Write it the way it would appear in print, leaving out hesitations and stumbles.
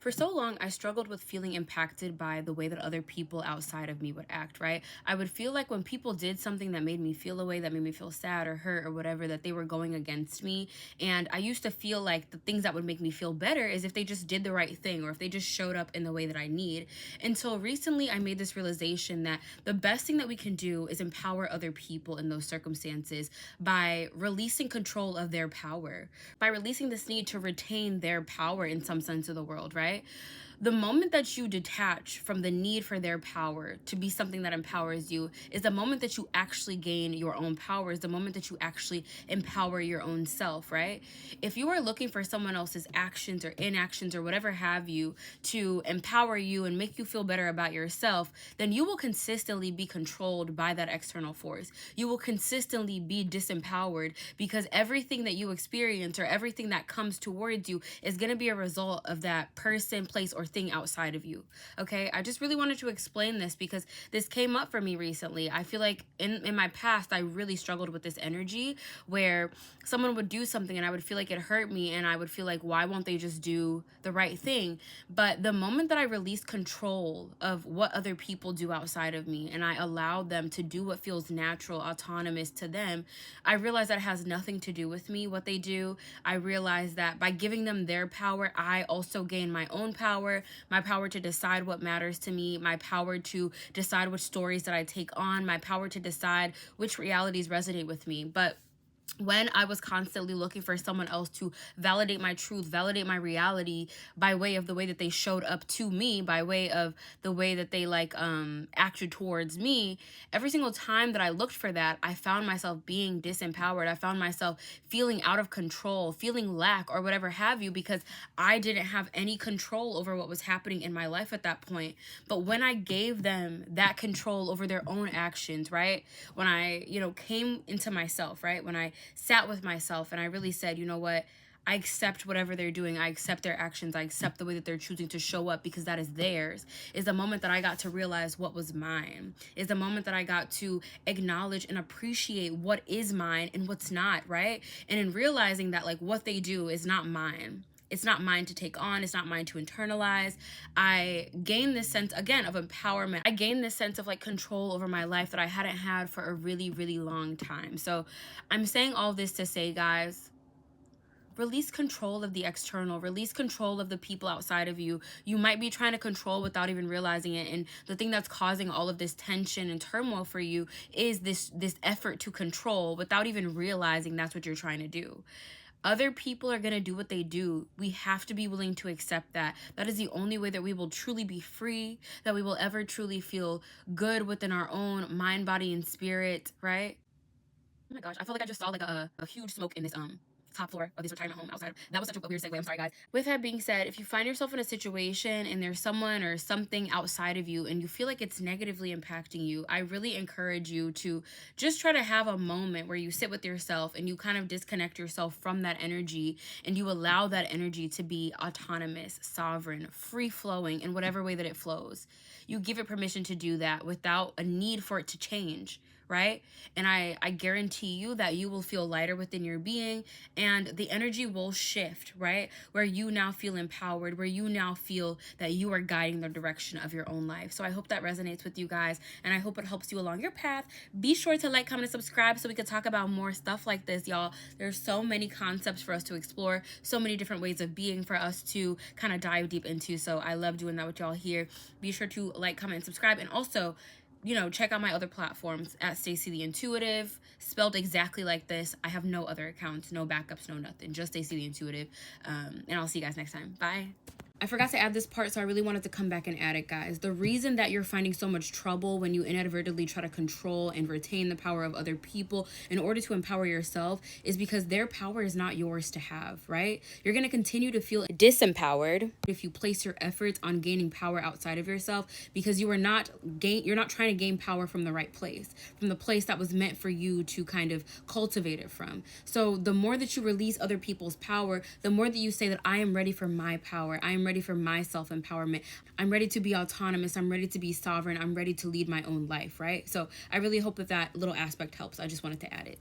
For so long, I struggled with feeling impacted by the way that other people outside of me would act, right? I would feel like when people did something that made me feel a way, that made me feel sad or hurt or whatever, that they were going against me. And I used to feel like the things that would make me feel better is if they just did the right thing or if they just showed up in the way that I need. Until recently, I made this realization that the best thing that we can do is empower other people in those circumstances by releasing control of their power, by releasing this need to retain their power in some sense of the world, right? The moment that you detach from the need for their power to be something that empowers you is the moment that you actually gain your own power, is the moment that you actually empower your own self, right? If you are looking for someone else's actions or inactions or whatever have you to empower you and make you feel better about yourself, then you will consistently be controlled by that external force. You will consistently be disempowered because everything that you experience or everything that comes towards you is going to be a result of that person, place, or thing outside of you. Okay, I just really wanted to explain this because this came up for me recently. I feel like in my past I really struggled with this energy where someone would do something and I would feel like it hurt me, and I would feel like, why won't they just do the right thing? But the moment that I released control of what other people do outside of me and I allowed them to do what feels natural, autonomous to them, I realized that it has nothing to do with me, what they do. I realized that by giving them their power, I also gain my own power, my power to decide what matters to me, my power to decide which stories that I take on, my power to decide which realities resonate with me. But when I was constantly looking for someone else to validate my truth, validate my reality by way of the way that they showed up to me, by way of the way that they acted towards me, every single time that I looked for that, I found myself being disempowered. I found myself feeling out of control, feeling lack or whatever have you, because I didn't have any control over what was happening in my life at that point. But when I gave them that control over their own actions, right? When I, came into myself, right? When I sat with myself and I really said, you know what? I accept whatever they're doing. I accept their actions. I accept the way that they're choosing to show up because that is theirs. Is the moment that I got to realize what was mine. Is the moment that I got to acknowledge and appreciate what is mine and what's not, right? And in realizing that what they do is not mine. It's not mine to take on. It's not mine to internalize. I gained this sense, again, of empowerment. I gained this sense of control over my life that I hadn't had for a really, really long time. So I'm saying all this to say, guys, release control of the external, release control of the people outside of you. You might be trying to control without even realizing it. And the thing that's causing all of this tension and turmoil for you is this effort to control without even realizing that's what you're trying to do. Other people are going to do what they do. We have to be willing to accept that. That is the only way that we will truly be free, that we will ever truly feel good within our own mind, body, and spirit, right? Oh my gosh, I feel like I just saw a huge smoke in this top floor of this retirement home outside. That was such a weird segue. I'm sorry, guys. With that being said, if you find yourself in a situation and there's someone or something outside of you and you feel like it's negatively impacting you, I really encourage you to just try to have a moment where you sit with yourself and you kind of disconnect yourself from that energy and you allow that energy to be autonomous, sovereign, free flowing in whatever way that it flows. You give it permission to do that without a need for it to change, right? And I guarantee you that you will feel lighter within your being and the energy will shift, right? Where you now feel empowered, where you now feel that you are guiding the direction of your own life. So I hope that resonates with you guys, and I hope it helps you along your path. Be sure to like, comment, and subscribe so we can talk about more stuff like this, y'all. There's so many concepts for us to explore, so many different ways of being for us to kind of dive deep into. So I love doing that with y'all here. Be sure to like, comment, and subscribe, and also check out my other platforms at Stacey the Intuitive, spelled exactly like this. I have no other accounts, no backups, no nothing, just Stacey the Intuitive. And I'll see you guys next time. Bye. I forgot to add this part, so I really wanted to come back and add it, guys. The reason that you're finding so much trouble when you inadvertently try to control and retain the power of other people in order to empower yourself is because their power is not yours to have, right? You're going to continue to feel disempowered if you place your efforts on gaining power outside of yourself because you're not trying to gain power from the right place, from the place that was meant for you to kind of cultivate it from. So the more that you release other people's power, the more that you say that I am ready for my power. I am ready for my self-empowerment. I'm ready to be autonomous. I'm ready to be sovereign. I'm ready to lead my own life, right? So I really hope that little aspect helps. I just wanted to add it.